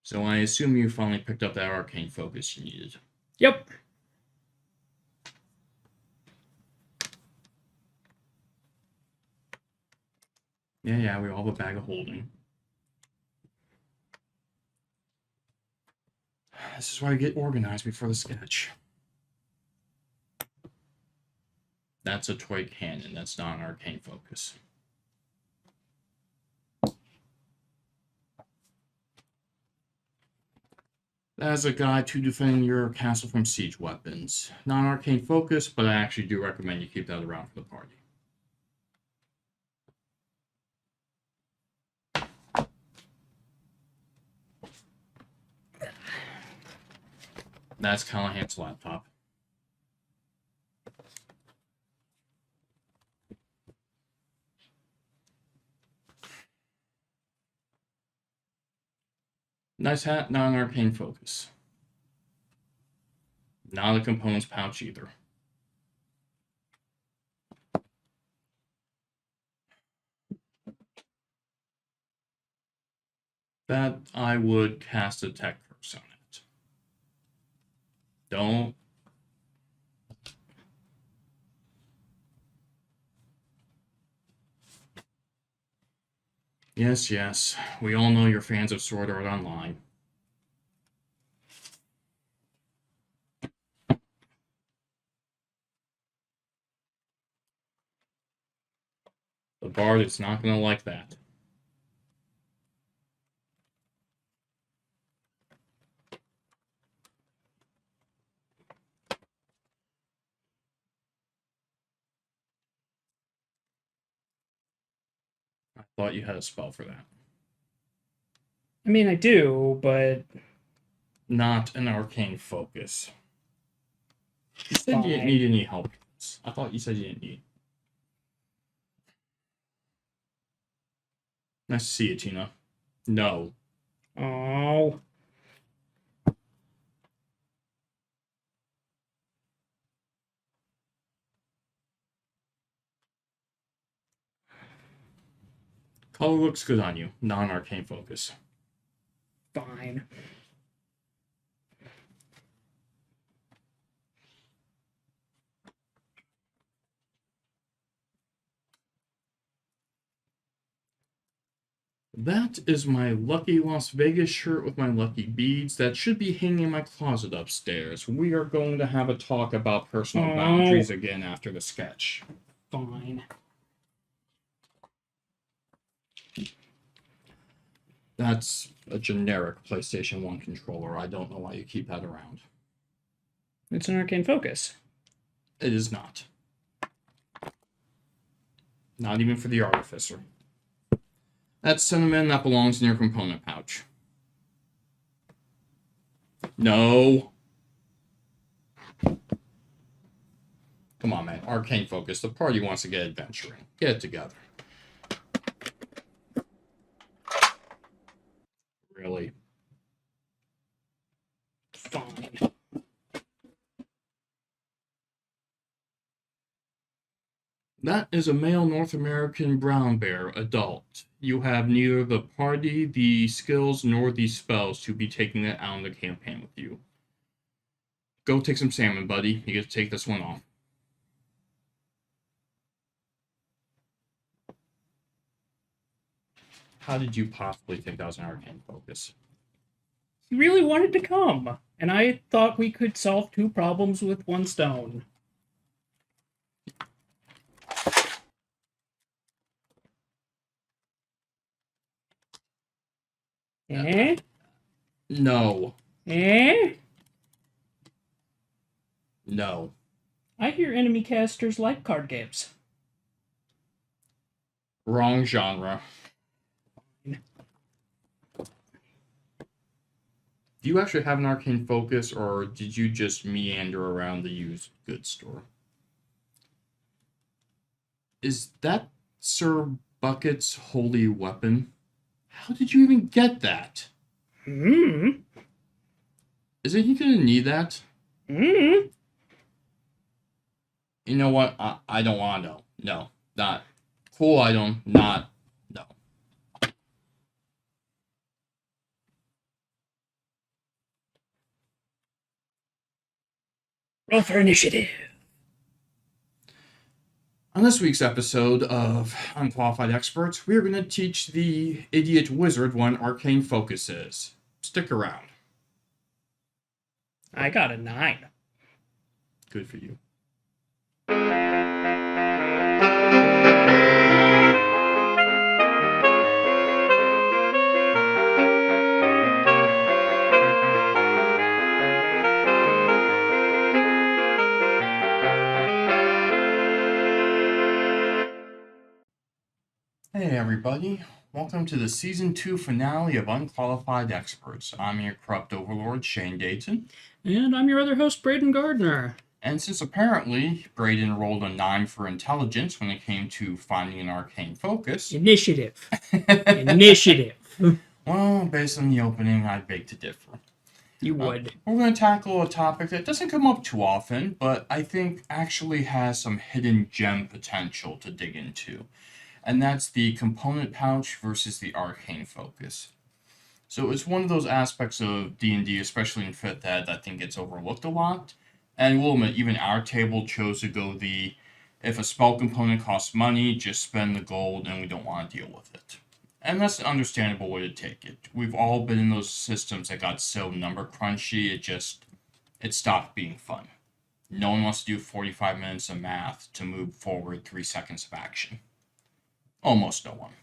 So I assume you finally picked up that arcane focus you needed. Yep. Yeah, we all have a bag of holding. This is why I get organized before the sketch. That's a toy cannon. That's not an arcane focus. That's a guide to defending your castle from siege weapons. Not an arcane focus, but I actually do recommend you keep that around for the party. That's Callahan's laptop. Nice hat, not an arcane focus. Not a components pouch either. That I would cast a tech curse on it. Don't. Yes. We all know you're fans of Sword Art Online. The bard is not going to like that. I thought you had a spell for that. I mean, I do, but Not an arcane focus. You said you didn't need any help. I thought you said you didn't need. Nice to see you, Tina. No. Oh. Color looks good on you. Non-arcane focus. Fine. That is my lucky Las Vegas shirt with my lucky beads that should be hanging in my closet upstairs. We are going to have a talk about personal boundaries again after the sketch. Fine. That's a generic PlayStation 1 controller. I don't know why you keep that around. It's an arcane focus. It is not. Not even for the artificer. That's cinnamon that belongs in your component pouch. No. Come on, man. Arcane focus. The party wants to get adventuring. Get it together. Really? Fine. That is a male North American brown bear, adult. You have neither the party, the skills, nor the spells to be taking it out on the campaign with you. Go take some salmon, buddy. You get to take this one off. How did you possibly think that was an arcane focus? He really wanted to come, and I thought we could solve two problems with one stone. Eh? No. Eh? No. I hear enemy casters like card games. Wrong genre. Do you actually have an arcane focus, or did you just meander around the used goods store? Is that Sir Bucket's holy weapon? How did you even get that? Hmm. Isn't he gonna need that? Hmm. You know what? I don't want to know. No, not cool item. Not no. Roll for initiative. On this week's episode of Unqualified Experts, we are going to teach the idiot wizard what an arcane focus is. Stick around. I got a 9. Good for you. Hey everybody, welcome to the Season 2 finale of Unqualified Experts. I'm your corrupt overlord, Shane Dayton. And I'm your other host, Braden Gardner. And since apparently Braden rolled a 9 for intelligence when it came to finding an arcane focus... Initiative. Initiative. Well, based on the opening, I beg to differ. You would. We're going to tackle a topic that doesn't come up too often, but I think actually has some hidden gem potential to dig into. And that's the component pouch versus the arcane focus. So it's one of those aspects of D&D, especially in 5th ed, that I think gets overlooked a lot. And we'll admit, even our table chose to go the, if a spell component costs money, just spend the gold and we don't want to deal with it. And that's an understandable way to take it. We've all been in those systems that got so number crunchy, it stopped being fun. No one wants to do 45 minutes of math to move forward 3 seconds of action. Almost no one.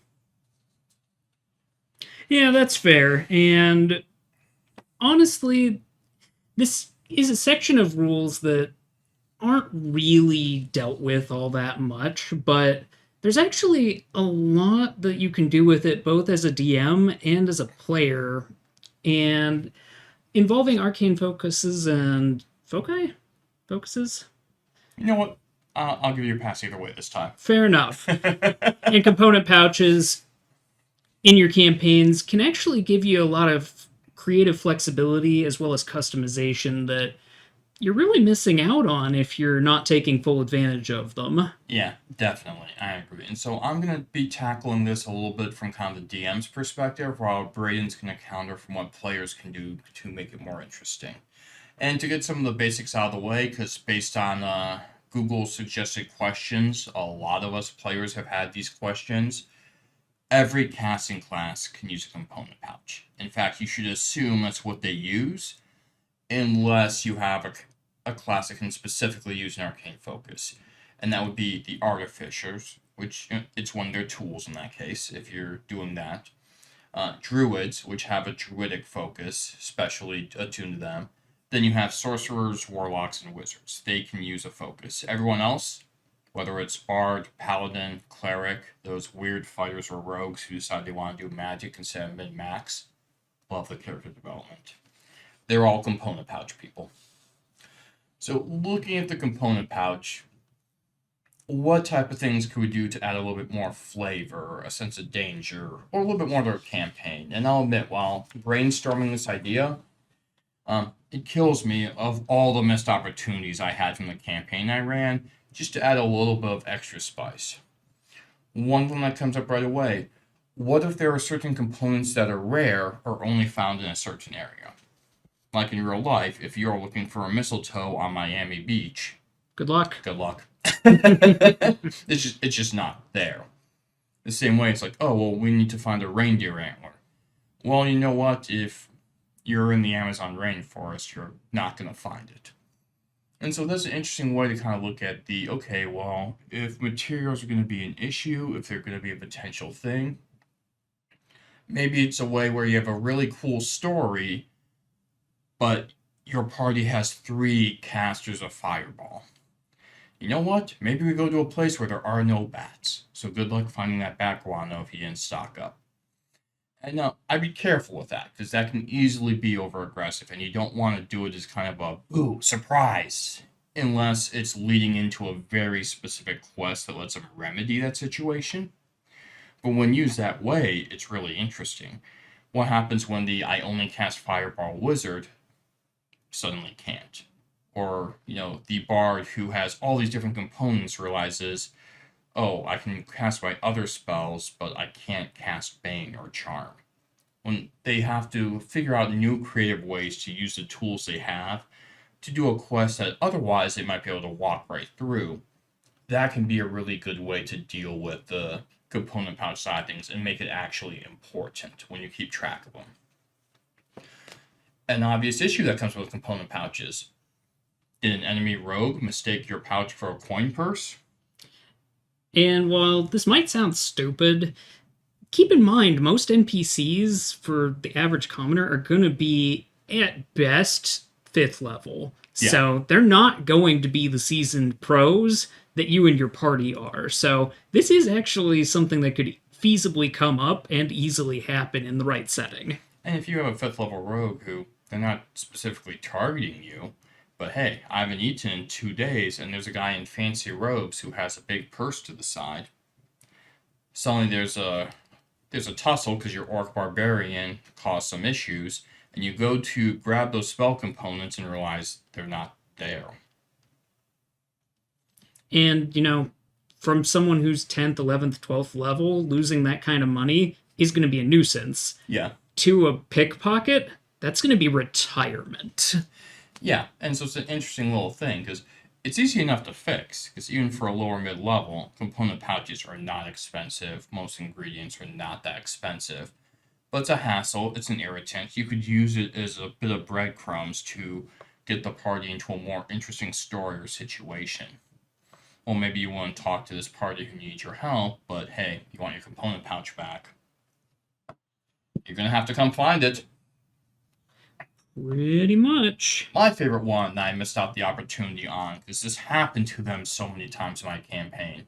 Yeah, that's fair. And honestly, this is a section of rules that aren't really dealt with all that much, but there's actually a lot that you can do with it, both as a DM and as a player, and involving arcane focuses and focuses. You know what? I'll give you a pass either way this time. Fair enough. And component pouches in your campaigns can actually give you a lot of creative flexibility as well as customization that you're really missing out on if you're not taking full advantage of them. Yeah, definitely. I agree. And so I'm going to be tackling this a little bit from kind of the DM's perspective, while Braden's going to counter from what players can do to make it more interesting. And to get some of the basics out of the way, because based on Google suggested questions, a lot of us players have had these questions. Every casting class can use a component pouch. In fact, you should assume that's what they use, unless you have a class that can specifically use an arcane focus. And that would be the artificers, which it's one of their tools in that case, if you're doing that. Druids, which have a druidic focus, specially attuned to them. Then you have sorcerers, warlocks, and wizards. They can use a focus. Everyone else, whether it's bard, paladin, cleric, those weird fighters or rogues who decide they want to do magic instead of min-max, love the character development. They're all component pouch people. So looking at the component pouch, what type of things could we do to add a little bit more flavor, a sense of danger, or a little bit more to our campaign? And I'll admit, while brainstorming this idea, it kills me of all the missed opportunities I had from the campaign I ran, just to add a little bit of extra spice. One thing that comes up right away, what if there are certain components that are rare or only found in a certain area? Like in real life, if you're looking for a mistletoe on Miami Beach, Good luck. good luck. It's just not there. The same way, it's like, oh, well, we need to find a reindeer antler. Well, you know what? If you're in the Amazon rainforest, you're not going to find it. And so that's an interesting way to kind of look at the, okay, well, if materials are going to be an issue, if they're going to be a potential thing, maybe it's a way where you have a really cool story, but your party has 3 casters of fireball. You know what? Maybe we go to a place where there are no bats. So good luck finding that bat guano if you didn't stock up. And now, I'd be careful with that, because that can easily be over-aggressive, and you don't want to do it as kind of a, ooh, surprise, unless it's leading into a very specific quest that lets them remedy that situation. But when used that way, it's really interesting. What happens when the I only cast Fireball wizard suddenly can't? Or, the bard who has all these different components realizes, oh, I can cast my other spells, but I can't cast Bane or Charm. When they have to figure out new creative ways to use the tools they have, to do a quest that otherwise they might be able to walk right through, that can be a really good way to deal with the component pouch side of things and make it actually important when you keep track of them. An obvious issue that comes with component pouches: did an enemy rogue mistake your pouch for a coin purse? And while this might sound stupid, keep in mind most NPCs for the average commoner are going to be at best 5th level. Yeah. So they're not going to be the seasoned pros that you and your party are. So this is actually something that could feasibly come up and easily happen in the right setting. And if you have a 5th level rogue who they're not specifically targeting you, but hey, I haven't eaten in 2 days and there's a guy in fancy robes who has a big purse to the side, suddenly there's a tussle because your orc barbarian caused some issues, and you go to grab those spell components and realize they're not there. And, from someone who's 10th, 11th, 12th level, losing that kind of money is going to be a nuisance. Yeah. To a pickpocket, that's going to be retirement. Yeah, and so it's an interesting little thing, because it's easy enough to fix, because even for a lower mid-level, component pouches are not expensive. Most ingredients are not that expensive. But it's a hassle, it's an irritant. You could use it as a bit of breadcrumbs to get the party into a more interesting story or situation. Well, maybe you want to talk to this party who needs your help, but hey, you want your component pouch back. You're going to have to come find it. Pretty much. My favorite one that I missed out the opportunity on, because this happened to them so many times in my campaign.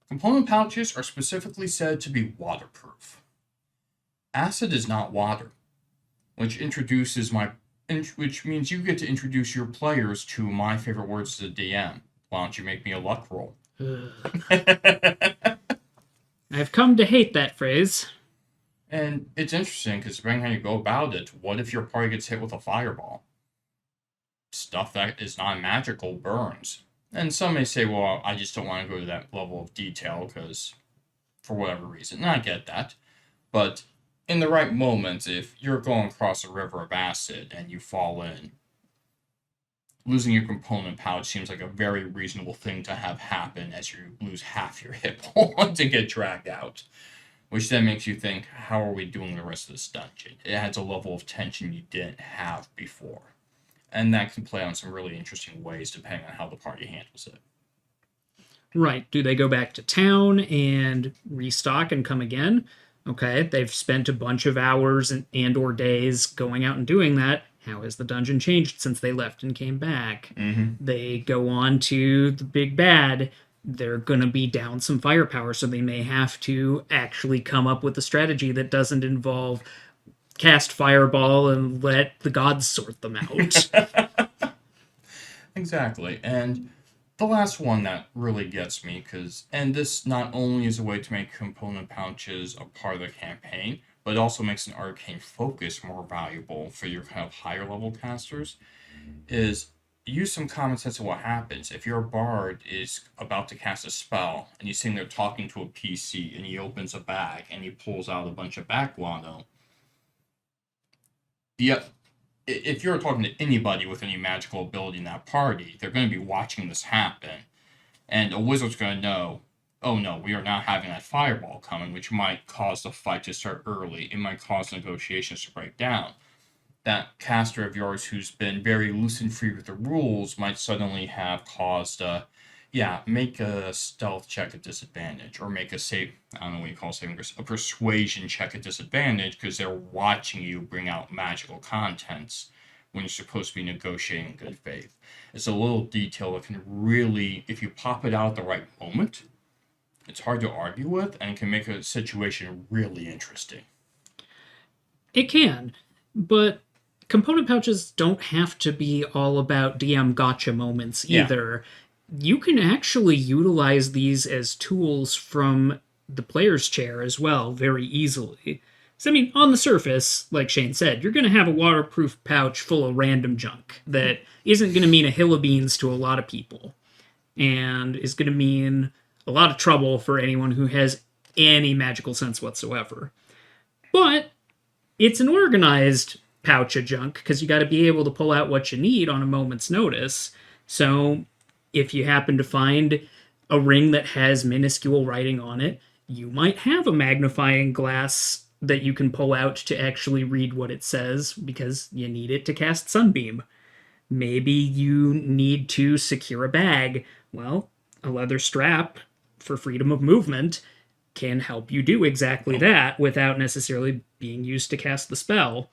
Component pouches are specifically said to be waterproof. Acid is not water, which means you get to introduce your players to my favorite words to the DM. Why don't you make me a luck roll? I've come to hate that phrase. And it's interesting, because depending on how you go about it, what if your party gets hit with a fireball? Stuff that is not magical burns. And some may say, well, I just don't want to go to that level of detail, because for whatever reason. And I get that. But in the right moments, if you're going across a river of acid and you fall in, losing your component pouch seems like a very reasonable thing to have happen as you lose half your hit points and get dragged out. Which then makes you think, how are we doing the rest of this dungeon? It adds a level of tension you didn't have before. And that can play on some really interesting ways depending on how the party handles it. Right. Do they go back to town and restock and come again? Okay, they've spent a bunch of hours and or days going out and doing that. How has the dungeon changed since they left and came back? Mm-hmm. They go on to the big bad. They're going to be down some firepower, so they may have to actually come up with a strategy that doesn't involve cast fireball and let the gods sort them out. Exactly. And the last one that really gets me, and this not only is a way to make component pouches a part of the campaign, but it also makes an arcane focus more valuable for your kind of higher level casters, is use some common sense of what happens. If your bard is about to cast a spell, and he's sitting there talking to a PC, and he opens a bag, and he pulls out a bunch of bat guano, if you're talking to anybody with any magical ability in that party, they're going to be watching this happen. And a wizard's going to know, oh no, we are not having that fireball coming, which might cause the fight to start early. It might cause negotiations to break down. That caster of yours who's been very loose and free with the rules might suddenly have caused make a stealth check at disadvantage, or make a I don't know what you call saving grace, a persuasion check at disadvantage, because they're watching you bring out magical contents when you're supposed to be negotiating in good faith. It's a little detail that can really, if you pop it out at the right moment, it's hard to argue with, and it can make a situation really interesting. It can, but component pouches don't have to be all about DM gotcha moments either. Yeah. You can actually utilize these as tools from the player's chair as well, very easily. So, I mean, on the surface, like Shane said, you're going to have a waterproof pouch full of random junk that isn't going to mean a hill of beans to a lot of people, and is going to mean a lot of trouble for anyone who has any magical sense whatsoever. But it's an organized pouch of junk because you got to be able to pull out what you need on a moment's notice. So if you happen to find a ring that has minuscule writing on it, you might have a magnifying glass that you can pull out to actually read what it says because you need it to cast Sunbeam. Maybe you need to secure a bag. Well, a leather strap for freedom of movement can help you do exactly that without necessarily being used to cast the spell.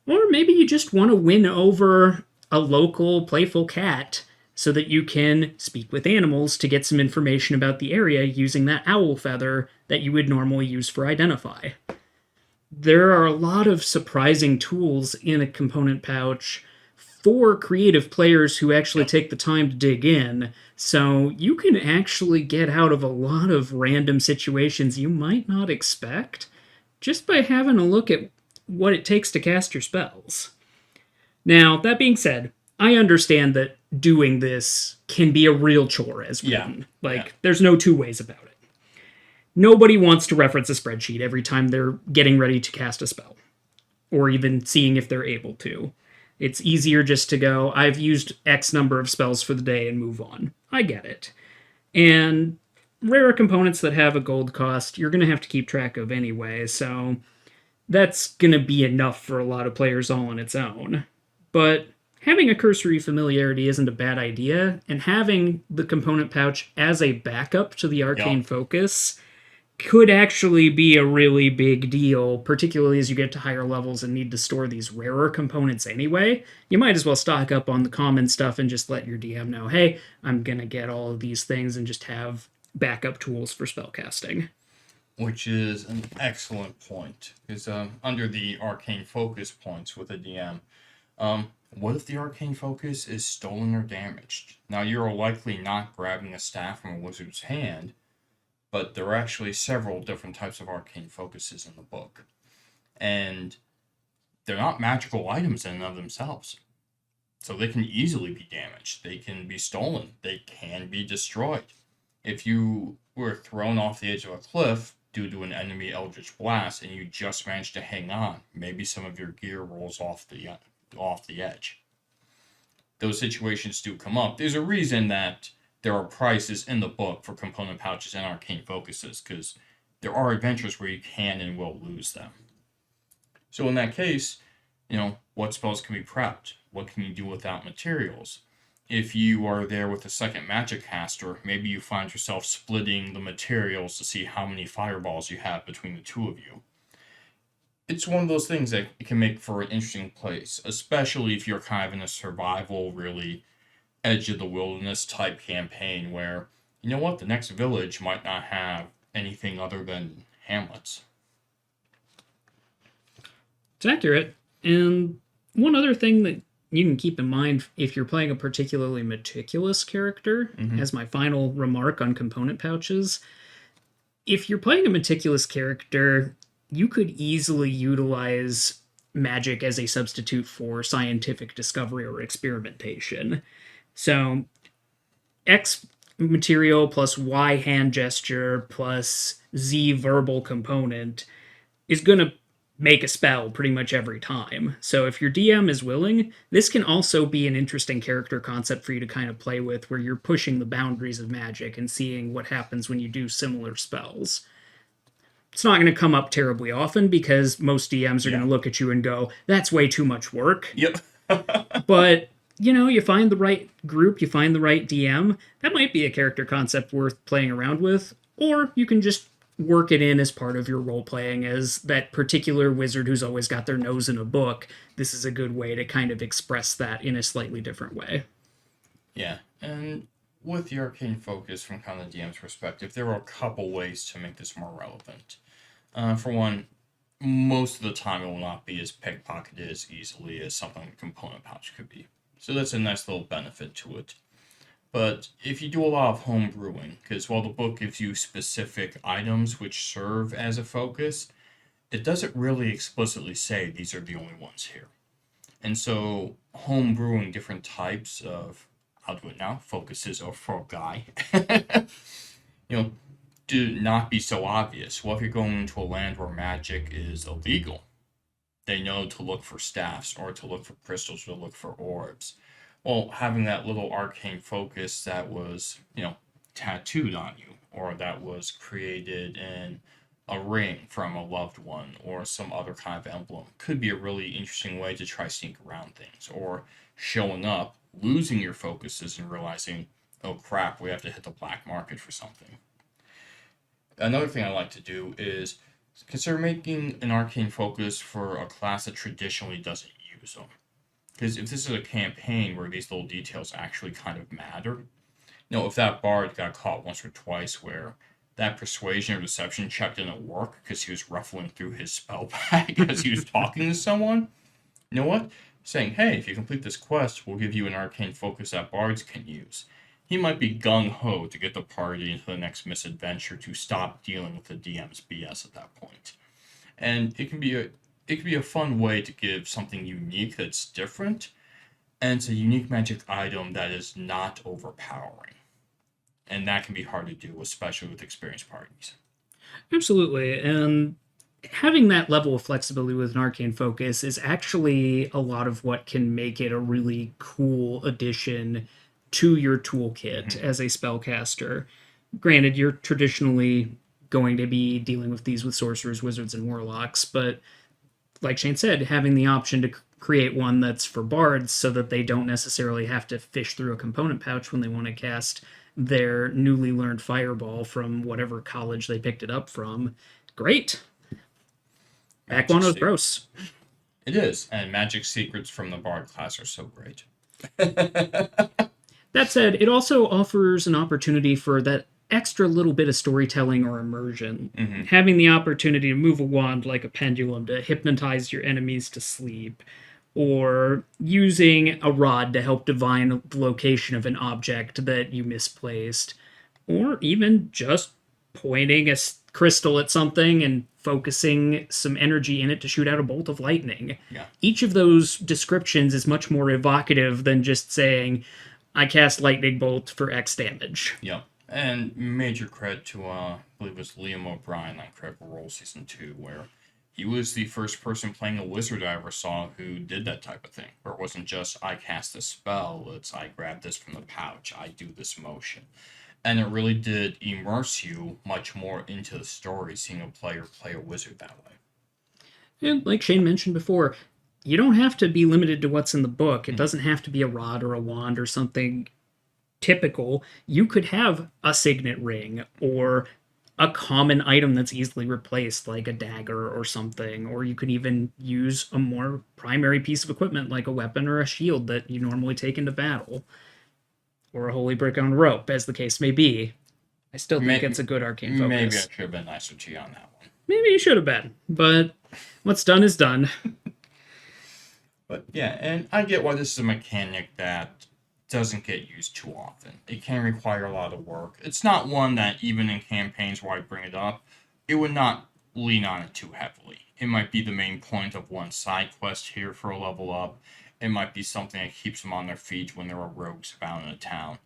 Or maybe you just want to win over a local playful cat so that you can speak with animals to get some information about the area using that owl feather that you would normally use for identify. There are a lot of surprising tools in a component pouch for creative players who actually take the time to dig in. So you can actually get out of a lot of random situations you might not expect just by having a look at what it takes to cast your spells. Now, that being said, I understand that doing this can be a real chore as written. There's no two ways about it. Nobody wants to reference a spreadsheet every time they're getting ready to cast a spell, or even seeing if they're able to. It's easier just to go, I've used X number of spells for the day and move on. I get it. And rarer components that have a gold cost, you're going to have to keep track of anyway, so that's going to be enough for a lot of players all on its own. But having a cursory familiarity isn't a bad idea, and having the component pouch as a backup to the arcane focus could actually be a really big deal, particularly as you get to higher levels and need to store these rarer components anyway. You might as well stock up on the common stuff and just let your DM know, hey, I'm going to get all of these things, and just have backup tools for spellcasting. Which is an excellent point, because under the arcane focus points with a DM, what if the arcane focus is stolen or damaged? Now, you're likely not grabbing a staff from a wizard's hand, but there are actually several different types of arcane focuses in the book. And they're not magical items in and of themselves. So they can easily be damaged. They can be stolen. They can be destroyed. If you were thrown off the edge of a cliff due to an enemy eldritch blast and you just managed to hang on, maybe some of your gear rolls off the edge. Those situations do come up. There's a reason that there are prices in the book for component pouches and arcane focuses, because there are adventures where you can and will lose them. So in that case, what spells can be prepped? What can you do without materials? If you are there with a second magic caster, maybe you find yourself splitting the materials to see how many fireballs you have between the two of you. It's one of those things that it can make for an interesting place, especially if you're kind of in a survival, really edge of the wilderness type campaign where, the next village might not have anything other than hamlets. It's accurate. And one other thing that you can keep in mind if you're playing a particularly meticulous character, as my final remark on component pouches, if you're playing a meticulous character, you could easily utilize magic as a substitute for scientific discovery or experimentation. So X material plus Y hand gesture plus Z verbal component is going to make a spell pretty much every time. So if your DM is willing, this can also be an interesting character concept for you to kind of play with, where you're pushing the boundaries of magic and seeing what happens when you do similar spells. It's not going to come up terribly often because most DMs are going to look at you and go, that's way too much work. Yep. But you find the right group, you find the right DM, that might be a character concept worth playing around with, or you can just work it in as part of your role-playing as that particular wizard who's always got their nose in a book. This is a good way to kind of express that in a slightly different way. Yeah, and with the arcane focus from kind of the DM's perspective, there are a couple ways to make this more relevant. For one, most of the time it will not be as pickpocketed as easily as something like a component pouch could be. So that's a nice little benefit to it. But if you do a lot of home brewing, because while the book gives you specific items which serve as a focus, it doesn't really explicitly say these are the only ones here. And so home brewing different types of, I'll do it now, focuses or foci, do not be so obvious. Well, if you're going into a land where magic is illegal, They know to look for staffs or to look for crystals or to look for orbs. Well, having that little arcane focus that was, tattooed on you, or that was created in a ring from a loved one, or some other kind of emblem, could be a really interesting way to try sneak around things, or showing up, losing your focuses, and realizing, oh crap, we have to hit the black market for something. Another thing I like to do is consider making an arcane focus for a class that traditionally doesn't use them. Because if this is a campaign where these little details actually kind of matter, if that bard got caught once or twice where that persuasion or deception check didn't work because he was ruffling through his spell bag as he was talking to someone, you know what? Saying, hey, if you complete this quest, we'll give you an arcane focus that bards can use. He might be gung-ho to get the party into the next misadventure to stop dealing with the DM's BS at that point. And it can be a fun way to give something unique that's different, and it's a unique magic item that is not overpowering. And that can be hard to do, especially with experienced parties. Absolutely. And having that level of flexibility with an arcane focus is actually a lot of what can make it a really cool addition to your toolkit as a spellcaster. Granted, you're traditionally going to be dealing with these with sorcerers, wizards, and warlocks, but like Shane said, having the option to create one that's for bards so that they don't necessarily have to fish through a component pouch when they want to cast their newly learned fireball from whatever college they picked it up from. Great. Back one with Bros. It is, and magic secrets from the bard class are so great. That said, it also offers an opportunity for that extra little bit of storytelling or immersion. Having the opportunity to move a wand like a pendulum to hypnotize your enemies to sleep, or using a rod to help divine the location of an object that you misplaced, or even just pointing a crystal at something and focusing some energy in it to shoot out a bolt of lightning. Yeah. Each of those descriptions is much more evocative than just saying, I cast lightning bolt for X damage. Yep. And major credit to, I believe it was Liam O'Brien on Critical Role Season 2, where he was the first person playing a wizard I ever saw who did that type of thing. Where it wasn't just, I cast a spell, it's I grab this from the pouch, I do this motion. And it really did immerse you much more into the story, seeing a player play a wizard that way. And like Shane mentioned before, you don't have to be limited to what's in the book. It doesn't have to be a rod or a wand or something typical. You could have a signet ring or a common item that's easily replaced, like a dagger or something, or you could even use a more primary piece of equipment like a weapon or a shield that you normally take into battle, or a holy brick on rope, as the case may be. I still think it's a good arcane focus. Maybe I should have been nicer to you on that one. Maybe you should have been, but what's done is done. But yeah, and I get why this is a mechanic that doesn't get used too often. It can require a lot of work. It's not one that, even in campaigns where I bring it up, it would not lean on it too heavily. It might be the main point of one side quest here for a level up. It might be something that keeps them on their feet when there are rogues found in a town.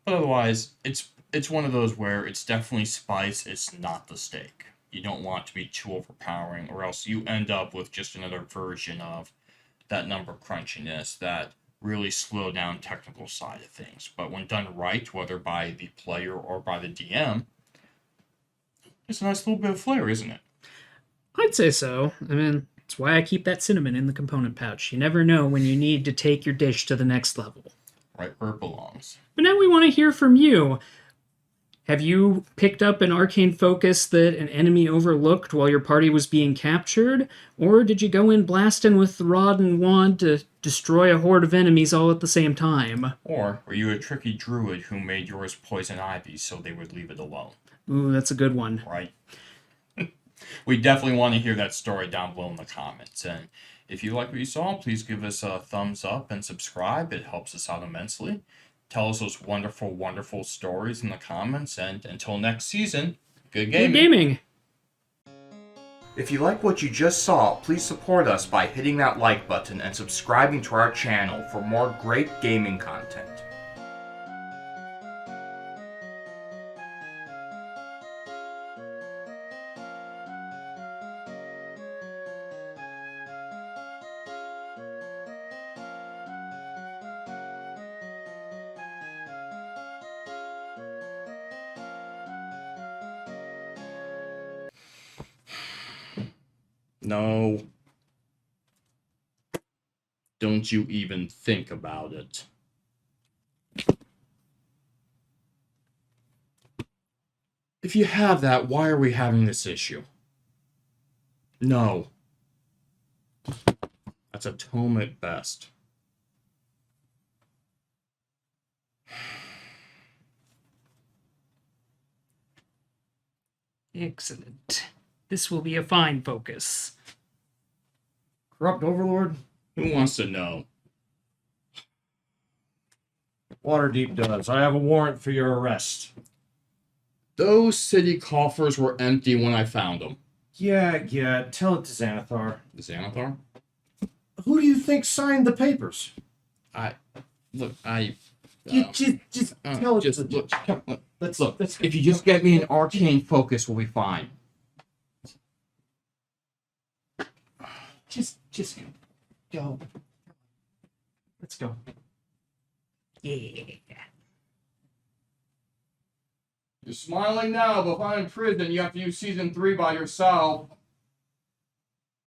But otherwise, it's one of those where it's definitely spice, it's not the steak. You don't want to be too overpowering, or else you end up with just another version of that number crunchiness that really slow down technical side of things. But when done right, whether by the player or by the DM, it's a nice little bit of flair, isn't it? I'd say so. I mean, that's why I keep that cinnamon in the component pouch. You never know when you need to take your dish to the next level. Right where it belongs. But now we want to hear from you. Have you picked up an arcane focus that an enemy overlooked while your party was being captured? Or did you go in blasting with the rod and wand to destroy a horde of enemies all at the same time? Or were you a tricky druid who made yours poison ivy so they would leave it alone? Ooh, that's a good one. Right? We definitely want to hear that story down below in the comments. And if you like what you saw, please give us a thumbs up and subscribe. It helps us out immensely. Tell us those wonderful, wonderful stories in the comments. And until next season, good gaming. Good gaming. If you like what you just saw, please support us by hitting that like button and subscribing to our channel for more great gaming content. No. Don't you even think about it. If you have that, why are we having this issue? No. That's a tome at best. Excellent. This will be a fine focus. Corrupt Overlord? Who wants to know? Waterdeep does. I have a warrant for your arrest. Those city coffers were empty when I found them. Yeah. Tell it to Xanathar. The Xanathar? Who do you think signed the papers? Look, You just tell it to look, come, let's if you just get me an arcane focus, we'll be fine. just go. Let's go. Yeah. You're smiling now, but if I'm in prison, you have to use season 3 by yourself.